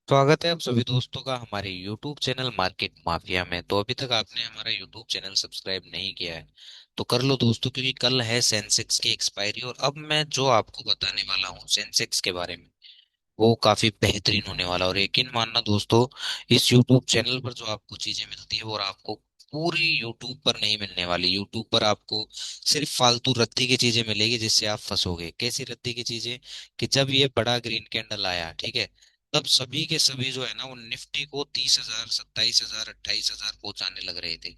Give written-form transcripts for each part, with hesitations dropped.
स्वागत है आप सभी दोस्तों का हमारे YouTube चैनल मार्केट माफिया में। तो अभी तक आपने हमारा YouTube चैनल सब्सक्राइब नहीं किया है तो कर लो दोस्तों, क्योंकि कल है सेंसेक्स की एक्सपायरी। और अब मैं जो आपको बताने वाला हूँ सेंसेक्स के बारे में वो काफी बेहतरीन होने वाला। और यकीन मानना दोस्तों, इस YouTube चैनल पर जो आपको चीजें मिलती है वो आपको पूरी YouTube पर नहीं मिलने वाली। YouTube पर आपको सिर्फ फालतू रद्दी की चीजें मिलेगी जिससे आप फंसोगे। कैसी रद्दी की चीजें? कि जब ये बड़ा ग्रीन कैंडल आया, ठीक है, तब सभी के सभी जो है ना वो निफ्टी को 30,000, 27,000, 28,000 पहुंचाने लग रहे थे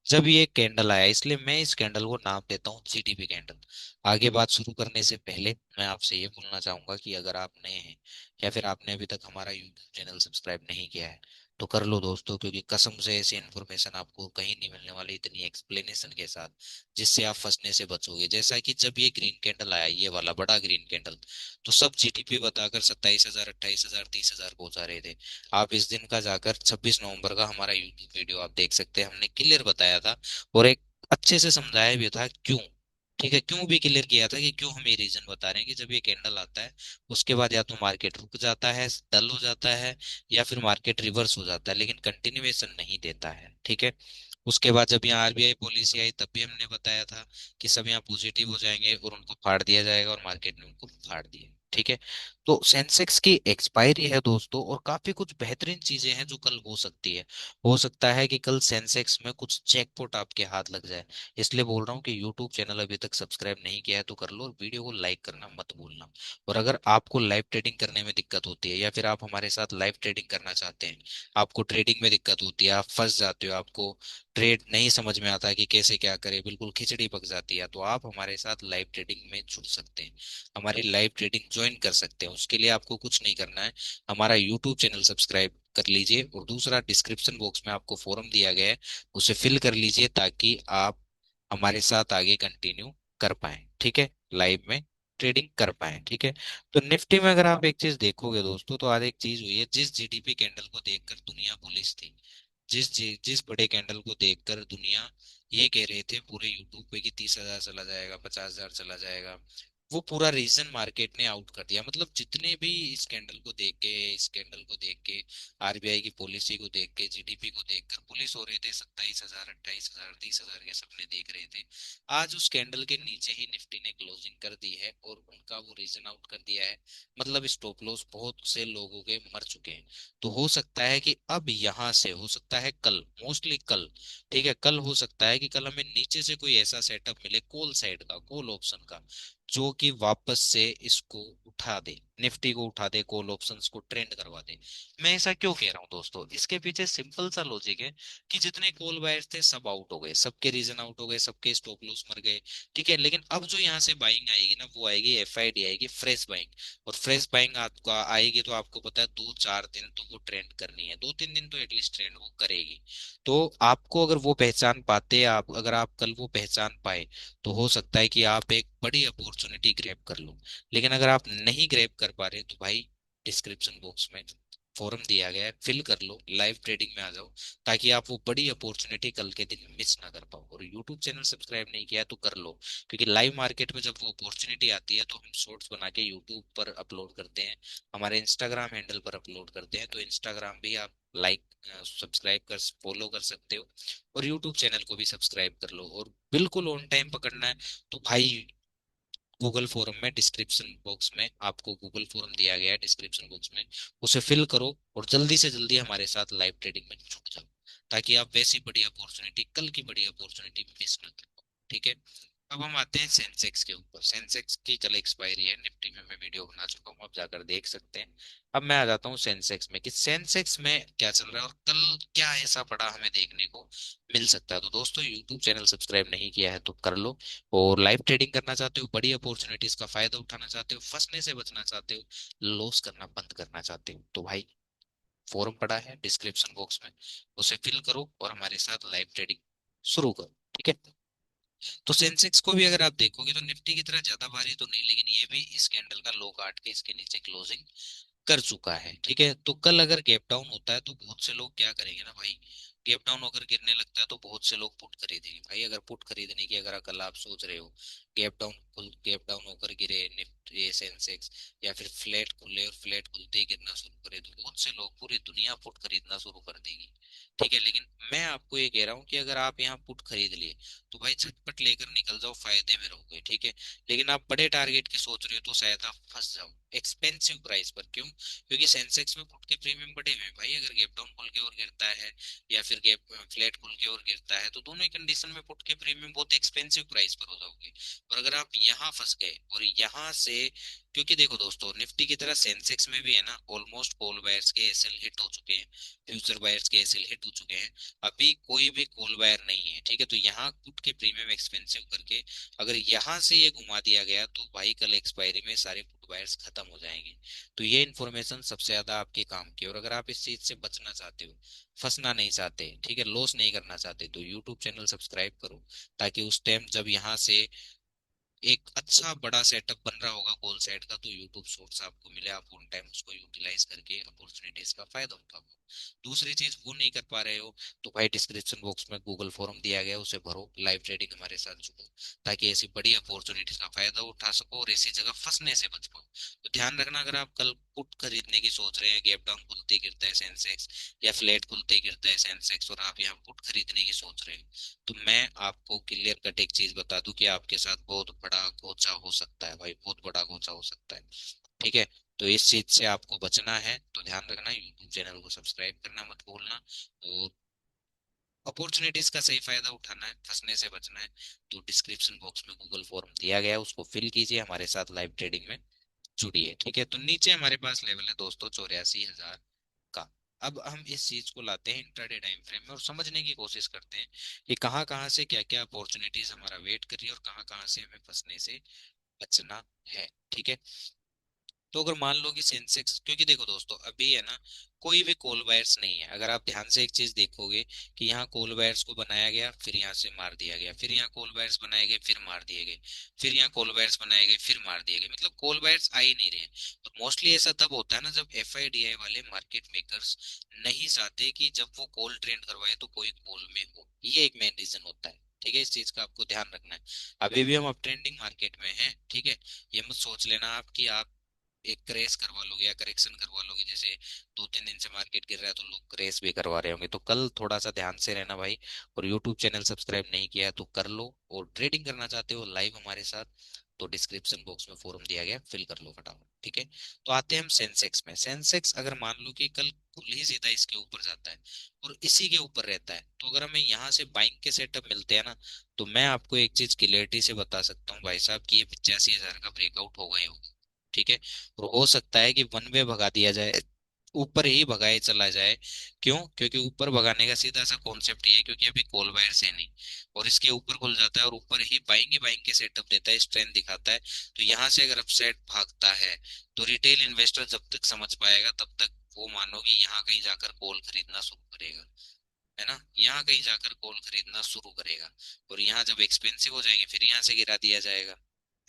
जब ये कैंडल आया। इसलिए मैं इस कैंडल को नाम देता हूँ जीडीपी कैंडल। आगे बात शुरू करने से पहले मैं आपसे ये बोलना चाहूंगा कि अगर आप नए हैं या फिर आपने अभी तक हमारा यूट्यूब चैनल सब्सक्राइब नहीं किया है तो कर लो दोस्तों, क्योंकि कसम से ऐसी इन्फॉर्मेशन आपको कहीं नहीं मिलने वाली इतनी एक्सप्लेनेशन के साथ, जिससे आप फंसने से बचोगे। जैसा कि जब ये ग्रीन कैंडल आया, ये वाला बड़ा ग्रीन कैंडल, तो सब जीडीपी बताकर 27,000, 28,000, 30,000 पहुंचा रहे थे। आप इस दिन का जाकर 26 नवंबर का हमारा यूट्यूब वीडियो आप देख सकते हैं। हमने क्लियर बताया था और एक अच्छे से समझाया भी था क्यों। ठीक है, क्यों भी क्लियर किया था कि क्यों हम ये रीजन बता रहे हैं कि जब ये कैंडल आता है उसके बाद या तो मार्केट रुक जाता है, डल हो जाता है, या फिर मार्केट रिवर्स हो जाता है, लेकिन कंटिन्यूएशन नहीं देता है। ठीक है। उसके बाद जब यहाँ आरबीआई पॉलिसी आई तब भी हमने बताया था कि सब यहाँ पॉजिटिव हो जाएंगे और उनको फाड़ दिया जाएगा, और मार्केट ने उनको फाड़ दिया। ठीक है। तो सेंसेक्स की एक्सपायरी है दोस्तों, और काफी कुछ बेहतरीन चीजें हैं जो कल हो सकती है। हो सकता है कि कल सेंसेक्स में कुछ जैकपॉट आपके हाथ लग जाए। इसलिए बोल रहा हूँ कि यूट्यूब चैनल अभी तक सब्सक्राइब नहीं किया है तो कर लो, और वीडियो को लाइक करना मत भूलना। और अगर आपको लाइव ट्रेडिंग करने में दिक्कत होती है या फिर आप हमारे साथ लाइव ट्रेडिंग करना चाहते हैं, आपको ट्रेडिंग में दिक्कत होती है, आप फंस जाते हो, आपको ट्रेड नहीं समझ में आता है कि कैसे क्या करें, बिल्कुल खिचड़ी पक जाती है, तो आप हमारे साथ लाइव ट्रेडिंग में जुड़ सकते हैं, हमारी लाइव ट्रेडिंग ज्वाइन कर सकते हैं। उसके लिए आपको कुछ नहीं करना है, हमारा यूट्यूब चैनल सब्सक्राइब कर लीजिए, और दूसरा डिस्क्रिप्शन बॉक्स में आपको फॉर्म दिया गया है, उसे फिल कर लीजिए ताकि आप हमारे साथ आगे कंटिन्यू कर पाए। ठीक है, लाइव में ट्रेडिंग कर पाए। ठीक है। तो निफ्टी में अगर आप एक चीज देखोगे दोस्तों, तो आज एक चीज हुई है, जिस जीडीपी कैंडल को देखकर दुनिया बुलिश थी, जिस बड़े कैंडल को देखकर दुनिया ये कह रहे थे पूरे यूट्यूब पे कि 30,000 चला जाएगा, 50,000 चला जाएगा, वो पूरा रीजन मार्केट ने आउट कर दिया। मतलब जितने भी इस कैंडल को देख के, इस कैंडल को देख के, आरबीआई की पॉलिसी को देख के, जीडीपी को देखकर पुलिस हो रहे थे, 27,000, 28,000, 30,000 के सपने देख रहे थे, आज उस कैंडल के नीचे ही निफ्टी ने क्लोजिंग कर दी है और उनका वो रीजन आउट कर दिया है। मतलब स्टॉप लॉस बहुत से लोगों के मर चुके हैं। तो हो सकता है कि अब यहां से हो सकता है कल, मोस्टली कल, ठीक है, कल हो सकता है कि कल हमें नीचे से कोई ऐसा सेटअप मिले कॉल साइड का, कॉल ऑप्शन का, जो कि वापस से इसको उठा दे, निफ्टी को उठा दे, कॉल ऑप्शंस को ट्रेंड करवा दे। मैं ऐसा क्यों कह रहा हूं दोस्तों? इसके पीछे सिंपल सा लॉजिक है कि जितने कॉल बायर्स थे सब आउट हो गए, सबके रीजन आउट हो गए, सबके स्टॉप लॉस मर गए। ठीक है, लेकिन अब जो यहाँ से बाइंग आएगी ना, वो आएगी एफआईडी, आएगी फ्रेश बाइंग। और फ्रेश बाइंग आपको आएगी तो आपको पता है 2-4 दिन तो वो ट्रेंड करनी है, 2-3 दिन तो एटलीस्ट ट्रेंड वो करेगी। तो आपको अगर वो पहचान पाते, आप अगर आप कल वो पहचान पाए, तो हो सकता है कि आप एक बड़ी अपॉर्चुनिटी ग्रैब कर लो। लेकिन अगर आप नहीं ग्रैब कर पा रहे तो भाई, डिस्क्रिप्शन बॉक्स में फॉर्म दिया गया है, फिल कर लो, लाइव ट्रेडिंग में आ जाओ, ताकि आप वो बड़ी अपॉर्चुनिटी कल के दिन मिस ना कर पाओ। और यूट्यूब चैनल सब्सक्राइब नहीं किया है तो कर लो, क्योंकि लाइव मार्केट में जब वो अपॉर्चुनिटी आती है तो हम शॉर्ट्स बना के यूट्यूब पर अपलोड करते हैं, हमारे इंस्टाग्राम हैंडल पर अपलोड करते हैं। तो इंस्टाग्राम भी आप लाइक, सब्सक्राइब कर, फॉलो कर सकते हो, और यूट्यूब चैनल को भी सब्सक्राइब कर लो। और बिल्कुल ऑन टाइम पकड़ना है तो भाई, गूगल फोरम में डिस्क्रिप्शन बॉक्स में आपको गूगल फोरम दिया गया है डिस्क्रिप्शन बॉक्स में, उसे फिल करो और जल्दी से जल्दी हमारे साथ लाइव ट्रेडिंग में जुड़ जाओ, ताकि आप वैसी बड़ी अपॉर्चुनिटी, कल की बड़ी अपॉर्चुनिटी मिस ना कर पाओ। ठीक है। अब हम आते हैं सेंसेक्स के ऊपर। सेंसेक्स की कल एक्सपायरी है, निफ्टी में मैं वीडियो बना चुका हूँ, आप जाकर देख सकते हैं। अब मैं आ जाता हूँ सेंसेक्स में कि सेंसेक्स में क्या चल रहा है और कल क्या ऐसा बड़ा हमें देखने को मिल सकता है। तो दोस्तों, यूट्यूब चैनल सब्सक्राइब नहीं किया है तो कर लो, और लाइव ट्रेडिंग करना चाहते हो, बड़ी अपॉर्चुनिटीज का फायदा उठाना चाहते हो, फंसने से बचना चाहते हो, लॉस करना बंद करना चाहते हो, तो भाई फोरम पड़ा है डिस्क्रिप्शन बॉक्स में, उसे फिल करो और हमारे साथ लाइव ट्रेडिंग शुरू करो। ठीक है। तो सेंसेक्स को भी अगर आप देखोगे तो निफ्टी की तरह ज्यादा भारी तो नहीं, लेकिन ये भी इस कैंडल का लो काट के इसके नीचे क्लोजिंग कर चुका है। ठीक है। तो कल अगर गैप डाउन होता है तो बहुत से लोग क्या करेंगे ना भाई, गैप डाउन होकर गिरने लगता है तो बहुत से लोग पुट खरीदेंगे। भाई अगर पुट खरीदने की अगर कल आप सोच रहे हो, गैप डाउन होकर गिरे, ये सेंसेक्स, या फिर फ्लैट खुले और फ्लैट खुलते ही गिरना शुरू करे, तो बहुत से लोग, पूरी दुनिया पुट खरीदना शुरू कर देगी। ठीक है, लेकिन मैं आपको ये कह रहा हूँ कि अगर आप यहाँ पुट खरीद लिए तो भाई झटपट लेकर निकल जाओ, फायदे में रहोगे। ठीक है, लेकिन आप बड़े टारगेट की सोच रहे हो तो शायद आप फंस जाओ एक्सपेंसिव प्राइस पर। क्यों? क्योंकि सेंसेक्स में पुट के प्रीमियम बढ़े हुए हैं भाई। अगर गैप डाउन खोल के और गिरता है, या फिर गैप फ्लैट खुल के और गिरता है, तो दोनों ही कंडीशन में पुट के प्रीमियम बहुत एक्सपेंसिव प्राइस पर हो जाओगे। और अगर आप यहाँ फंस गए और यहाँ से, क्योंकि देखो दोस्तों, निफ्टी की तरह सेंसेक्स में भी है ना, ऑलमोस्ट कॉल बायर्स के एसएल हिट हो चुके हैं, फ्यूचर बायर्स के एसएल हिट हो चुके हैं, अभी कोई भी कॉल बायर नहीं है। ठीक है, तो यहाँ पुट के प्रीमियम एक्सपेंसिव करके अगर यहाँ से ये घुमा दिया गया, तो भाई कल एक्सपायरी में सारे पुट बायर्स खत्म हो जाएंगे। तो ये इन्फॉर्मेशन सबसे ज्यादा आपके काम की है। और अगर आप इस चीज से बचना चाहते हो, फंसना नहीं चाहते, ठीक है, लॉस नहीं करना चाहते, तो यूट्यूब चैनल सब्सक्राइब करो, ताकि उस टाइम जब यहाँ से एक अच्छा बड़ा सेटअप बन रहा होगा कॉल साइड का, तो यूट्यूब शॉर्ट्स आपको मिले, आप ऑन टाइम उसको यूटिलाइज करके अपॉर्चुनिटीज का फायदा उठाओ। दूसरी चीज वो नहीं कर पा रहे हो, तो भाई डिस्क्रिप्शन बॉक्स में गूगल फॉर्म दिया गया है, उसे भरो, लाइव ट्रेडिंग हमारे साथ जुड़ो, ताकि ऐसी बड़ी अपॉर्चुनिटीज का फायदा उठा सको और ऐसी जगह फंसने से बच पाओ। तो ध्यान रखना, अगर आप कल पुट खरीदने की सोच रहे हैं, गैप डाउन खुलते गिरता है सेंसेक्स, या फ्लैट खुलते गिरता है सेंसेक्स, और आप यहाँ पुट खरीदने की सोच रहे हैं, तो मैं आपको क्लियर कट एक चीज बता दूं कि आपके साथ बहुत बड़ा घोचा हो सकता है भाई, बहुत बड़ा घोचा हो सकता है। ठीक है, तो इस चीज से आपको बचना है, तो ध्यान रखना, यूट्यूब चैनल को सब्सक्राइब करना मत भूलना, और अपॉर्चुनिटीज का सही फायदा उठाना है, फंसने से बचना है। तो डिस्क्रिप्शन बॉक्स में गूगल फॉर्म दिया गया है, उसको फिल कीजिए, हमारे साथ लाइव ट्रेडिंग में जुड़िए। ठीक है, तो नीचे हमारे पास लेवल है दोस्तों 84,000 का। अब हम इस चीज को लाते हैं इंट्राडे टाइम फ्रेम में और समझने की कोशिश करते हैं कि कहाँ कहाँ से क्या क्या अपॉर्चुनिटीज हमारा वेट कर रही है, और कहाँ कहाँ से हमें फंसने से बचना है। ठीक है, तो अगर मान लो कि सेंसेक्स, क्योंकि देखो दोस्तों अभी है ना, कोई भी कॉल वायर्स नहीं है। अगर आप ध्यान से एक चीज देखोगे कि यहाँ कॉल वायर्स को बनाया गया, फिर यहाँ से मार दिया गया, फिर यहाँ कॉल वायर्स बनाए गए, फिर मार दिए गए, फिर यहाँ कॉल वायर्स बनाए गए, फिर मार दिए गए, मतलब कॉल वायर्स आ ही नहीं रहे। और मोस्टली ऐसा तब होता है ना, जब एफआईडीआई वाले मार्केट मेकर्स नहीं चाहते कि जब वो कॉल ट्रेंड करवाए तो कोई कॉल में हो, ये एक मेन रीजन होता है। ठीक है, इस चीज का आपको ध्यान रखना है। अभी भी हम अप ट्रेंडिंग मार्केट में हैं। ठीक है, ये मत सोच लेना आप कि आप एक क्रेस करवा लोगे या करेक्शन करवा लोगे, जैसे 2-3 दिन से मार्केट गिर रहा है तो लोग क्रेस भी करवा रहे होंगे। तो कल थोड़ा सा ध्यान से रहना भाई। और यूट्यूब चैनल सब्सक्राइब नहीं किया है तो कर लो, और ट्रेडिंग करना चाहते हो लाइव हमारे साथ, तो डिस्क्रिप्शन बॉक्स में फॉर्म दिया गया, फिल कर लो फटाफट। ठीक है, तो आते हैं हम सेंसेक्स में। सेंसेक्स अगर मान लो कि कल खुल ही सीधा इसके ऊपर जाता है और इसी के ऊपर रहता है, तो अगर हमें यहाँ से बाइंग के सेटअप मिलते हैं ना, तो मैं आपको एक चीज क्लियरिटी से बता सकता हूँ भाई साहब, कि ये 85,000 का ब्रेकआउट होगा ही होगा। ठीक है, और हो सकता है कि वन वे भगा दिया जाए, ऊपर ही भगाए चला जाए। क्यों? क्योंकि ऊपर भगाने का सीधा सा कॉन्सेप्ट ये है, क्योंकि अभी कॉल वायर्स है नहीं, और इसके ऊपर खुल जाता है और ऊपर ही बाइंग ही बाइंग के सेटअप देता है, स्ट्रेंथ दिखाता है। तो यहाँ से अगर अपसाइड भागता है, तो रिटेल इन्वेस्टर जब तक समझ पाएगा तब तक वो मानो कि यहाँ कहीं जाकर कॉल खरीदना शुरू करेगा, है ना, यहाँ कहीं जाकर कॉल खरीदना शुरू करेगा। और यहाँ जब एक्सपेंसिव हो जाएंगे, फिर यहाँ से गिरा दिया जाएगा,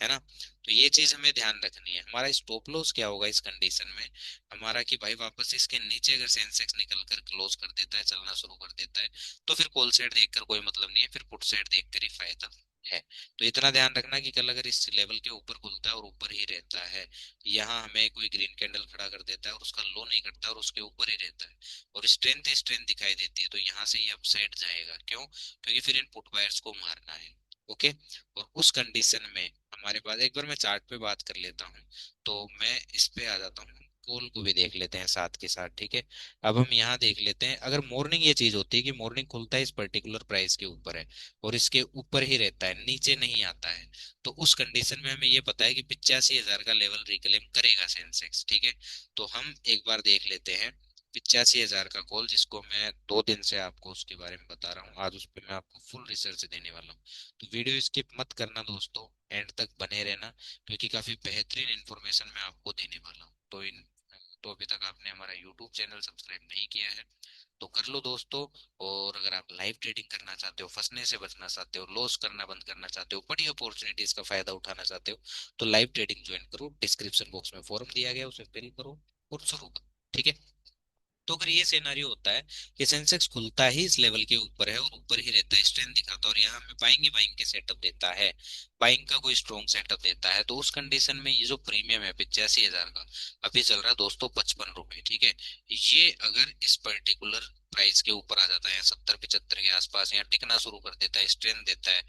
है ना। तो ये चीज हमें ध्यान रखनी है। हमारा स्टॉप लॉस क्या होगा इस कंडीशन में, हमारा कि भाई वापस इसके नीचे अगर सेंसेक्स निकल कर क्लोज कर देता है, चलना शुरू कर देता है, तो फिर कॉल साइड देखकर कोई मतलब नहीं है, फिर पुट साइड देखकर ही फायदा है। तो इतना ध्यान रखना कि कल अगर इस लेवल के ऊपर खुलता है और ऊपर ही रहता है, यहाँ हमें कोई ग्रीन कैंडल खड़ा कर देता है और उसका लो नहीं करता और उसके ऊपर ही रहता है, और स्ट्रेंथ स्ट्रेंथ दिखाई देती है, तो यहाँ से ये अपसाइड जाएगा। क्यों? क्योंकि फिर इन पुट बायर्स को मारना है। ओके, और उस कंडीशन में हमारे पास, एक बार मैं चार्ट पे बात कर लेता हूँ, तो मैं इस पे आ जाता हूँ, कॉल को भी देख लेते हैं साथ के साथ। ठीक है, अब हम यहाँ देख लेते हैं, अगर मॉर्निंग ये चीज होती है कि मॉर्निंग खुलता है इस पर्टिकुलर प्राइस के ऊपर है और इसके ऊपर ही रहता है, नीचे नहीं आता है, तो उस कंडीशन में हमें ये पता है कि 85,000 का लेवल रिक्लेम करेगा सेंसेक्स। ठीक है, तो हम एक बार देख लेते हैं 85,000 का कॉल, जिसको मैं 2 दिन से आपको उसके बारे में बता रहा हूँ, आज उस पर मैं आपको फुल रिसर्च देने वाला हूँ। तो वीडियो स्किप मत करना दोस्तों, एंड तक बने रहना, क्योंकि काफी बेहतरीन इन्फॉर्मेशन मैं आपको देने वाला हूँ। तो अभी तक आपने हमारा यूट्यूब चैनल सब्सक्राइब नहीं किया है तो कर लो दोस्तों। और अगर आप लाइव ट्रेडिंग करना चाहते हो, फंसने से बचना चाहते हो, लॉस करना बंद करना चाहते हो, बड़ी अपॉर्चुनिटीज का फायदा उठाना चाहते हो, तो लाइव ट्रेडिंग ज्वाइन करो, डिस्क्रिप्शन बॉक्स में फॉर्म दिया गया, उसे फिल करो और शुरू करो। ठीक है, तो अगर ये सिनेरियो होता है कि सेंसेक्स खुलता ही इस लेवल के ऊपर है और ऊपर ही रहता है, स्ट्रेंथ दिखाता है, और यहाँ हमें बाइंग बाइंग के सेटअप देता है, बाइंग का कोई स्ट्रॉन्ग सेटअप देता है, तो उस कंडीशन में ये जो प्रीमियम है 85,000 का, अभी चल रहा है दोस्तों 55 रुपए, ठीक है। ये अगर इस पर्टिकुलर प्राइस के ऊपर आ जाता है 70-75 के आसपास, या टिकना शुरू कर देता है, स्ट्रेंथ देता है,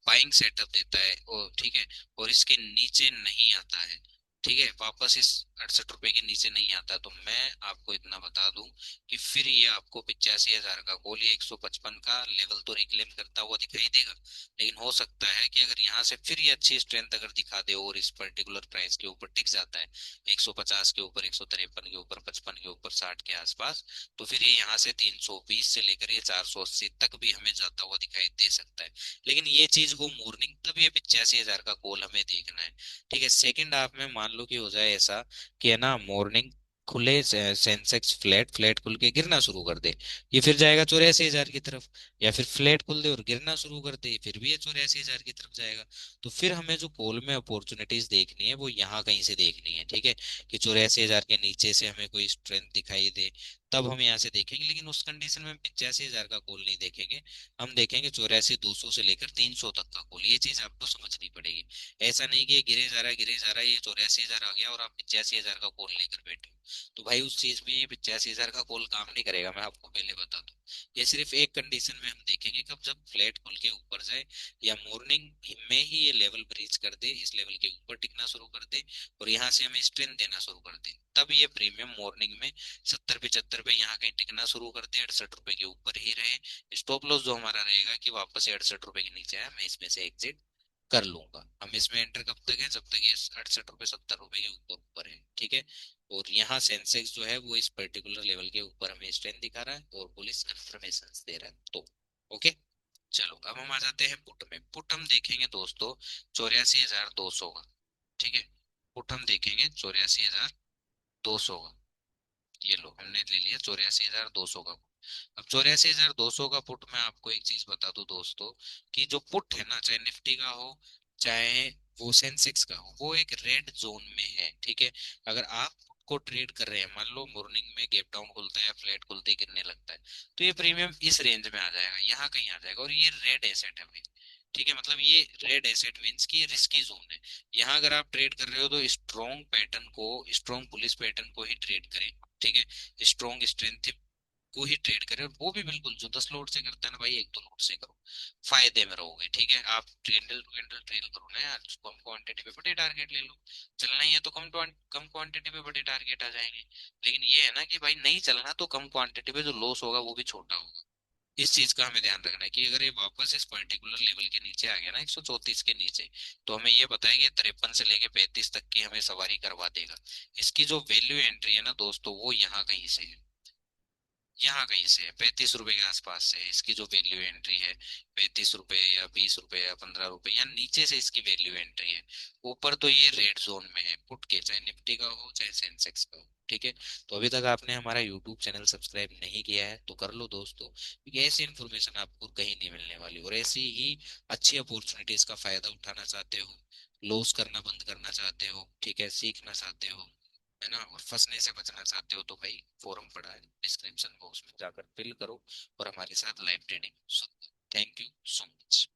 बाइंग सेटअप देता है, और ठीक है, और इसके नीचे नहीं आता है, ठीक है, वापस इस 68 रुपए के नीचे नहीं आता, तो मैं आपको इतना बता दूं कि फिर ये आपको 85,000 का कॉल, ये 155 का लेवल तो रिक्लेम करता हुआ दिखाई देगा, लेकिन हो सकता है कि अगर यहाँ से फिर ये अच्छी स्ट्रेंथ अगर दिखा दे और इस पर्टिकुलर प्राइस के ऊपर टिक जाता है, 150 के ऊपर, 153 के ऊपर, 55 के ऊपर, 60 के आसपास, तो फिर ये यहाँ से 320 से लेकर ये 480 तक भी हमें जाता हुआ दिखाई दे सकता है। लेकिन ये चीज हो मॉर्निंग, तब ये 85,000 का कॉल हमें देखना है, ठीक है। सेकंड हाफ में मान लो कि हो जाए ऐसा कि है ना, मॉर्निंग खुले सेंसेक्स फ्लैट फ्लैट खुल के गिरना शुरू कर दे, ये फिर जाएगा 84,000 की तरफ, या फिर फ्लैट खुल दे और गिरना शुरू कर दे, फिर भी ये 84,000 की तरफ जाएगा। तो फिर हमें जो कॉल में अपॉर्चुनिटीज देखनी है वो यहाँ कहीं से देखनी है, ठीक है, कि 84,000 के नीचे से हमें कोई स्ट्रेंथ दिखाई दे, तब हम यहाँ से देखेंगे, लेकिन उस कंडीशन में हम 85,000 का कॉल नहीं देखेंगे, हम देखेंगे 84,200 से लेकर 300 तक का कॉल, ये चीज आपको समझनी पड़ेगी। ऐसा नहीं कि ये गिरे जा रहा है, गिरे जा रहा है, ये 84,000 आ गया और आप 85,000 का कॉल लेकर बैठे हो, तो भाई उस चीज में ये 85,000 का कॉल काम नहीं करेगा, मैं आपको पहले बता दूं। ये सिर्फ एक कंडीशन में हम देखेंगे, कब, जब फ्लैट खुल के ऊपर जाए, या मॉर्निंग में ही ये लेवल ब्रीच कर दे, इस लेवल के ऊपर टिकना शुरू कर दे, और यहाँ से हमें स्ट्रेंथ देना शुरू कर दे, तब ये प्रीमियम मॉर्निंग में 70-75 पे यहाँ कहीं टिकना शुरू कर दे, 68 रुपए के ऊपर ही रहे, स्टॉप लॉस जो हमारा रहेगा कि वापस 68 रुपए के नीचे आया, मैं इसमें से एग्जिट कर लूंगा। हम इसमें एंटर कब तक है, जब तक ये 68 रुपए 70 रुपए के ऊपर ऊपर है, ठीक है। और यहाँ सेंसेक्स जो है वो इस पर्टिकुलर लेवल के ऊपर हमें स्ट्रेंथ दिखा रहा है और पुलिस कंफर्मेशन दे रहा है, तो ओके। चलो अब हम आ जाते हैं पुट में। पुट हम देखेंगे दोस्तों 84,200 का, ठीक है। पुट हम देखेंगे 84,200 का, ये लो हमने ले लिया 84,200 का। अब 84,200 का पुट, मैं आपको एक चीज बता दूं दोस्तों, कि जो पुट है ना, चाहे निफ्टी का हो, चाहे वो सेंसेक्स का हो, वो एक रेड जोन में है, ठीक है। अगर आप put को ट्रेड कर रहे हैं, मान लो मॉर्निंग में गैप डाउन खुलता है या फ्लैट खुलते ही गिरने लगता है, तो ये प्रीमियम इस रेंज में आ जाएगा, यहाँ कहीं आ जाएगा, और ये रेड एसेट है भाई, ठीक है, मतलब ये रेड एसेट मीन्स की रिस्की जोन है। यहाँ अगर आप ट्रेड कर रहे हो तो स्ट्रॉन्ग पैटर्न को, स्ट्रॉन्ग पुलिस पैटर्न को ही ट्रेड करें, ठीक है, स्ट्रॉन्ग स्ट्रेंथ को ही ट्रेड करें, और वो भी बिल्कुल जो 10 लोट से करता है ना भाई, 1-2 लोट से करो, फायदे में रहोगे, ठीक है। आप कैंडल टू कैंडल ट्रेड करो ना यार, कम क्वांटिटी पे बड़े टारगेट ले लो, चलना ही है तो कम क्वांटिटी पे बड़े टारगेट आ जाएंगे। लेकिन ये है ना कि भाई नहीं चलना तो कम क्वांटिटी पे जो लॉस होगा वो भी छोटा होगा। इस चीज का हमें ध्यान रखना है कि अगर ये वापस इस पर्टिकुलर लेवल के नीचे आ गया ना, 134 के नीचे, तो हमें ये बताया कि 53 से लेके 35 तक की हमें सवारी करवा देगा। इसकी जो वैल्यू एंट्री है ना दोस्तों, वो यहाँ कहीं से है, यहाँ कहीं से है, 35 रुपए के आसपास से है इसकी जो वैल्यू एंट्री है, 35 रुपए या 20 रुपए या 15 रुपए, या नीचे से इसकी वैल्यू एंट्री है। ऊपर तो ये रेड जोन में है पुट के, चाहे निफ्टी का हो चाहे सेंसेक्स का हो, ठीक है। तो अभी तक आपने हमारा यूट्यूब चैनल सब्सक्राइब नहीं किया है तो कर लो दोस्तों, क्योंकि ऐसी इन्फॉर्मेशन आपको कहीं नहीं मिलने वाली, और ऐसी ही अच्छी अपॉर्चुनिटीज का फायदा उठाना चाहते हो, लॉस करना बंद करना चाहते हो, ठीक है, सीखना चाहते हो, है ना, और फंसने से बचना चाहते हो, तो भाई फोरम पड़ा है डिस्क्रिप्शन बॉक्स में, जाकर फिल करो और हमारे साथ live trading. Thank you so much.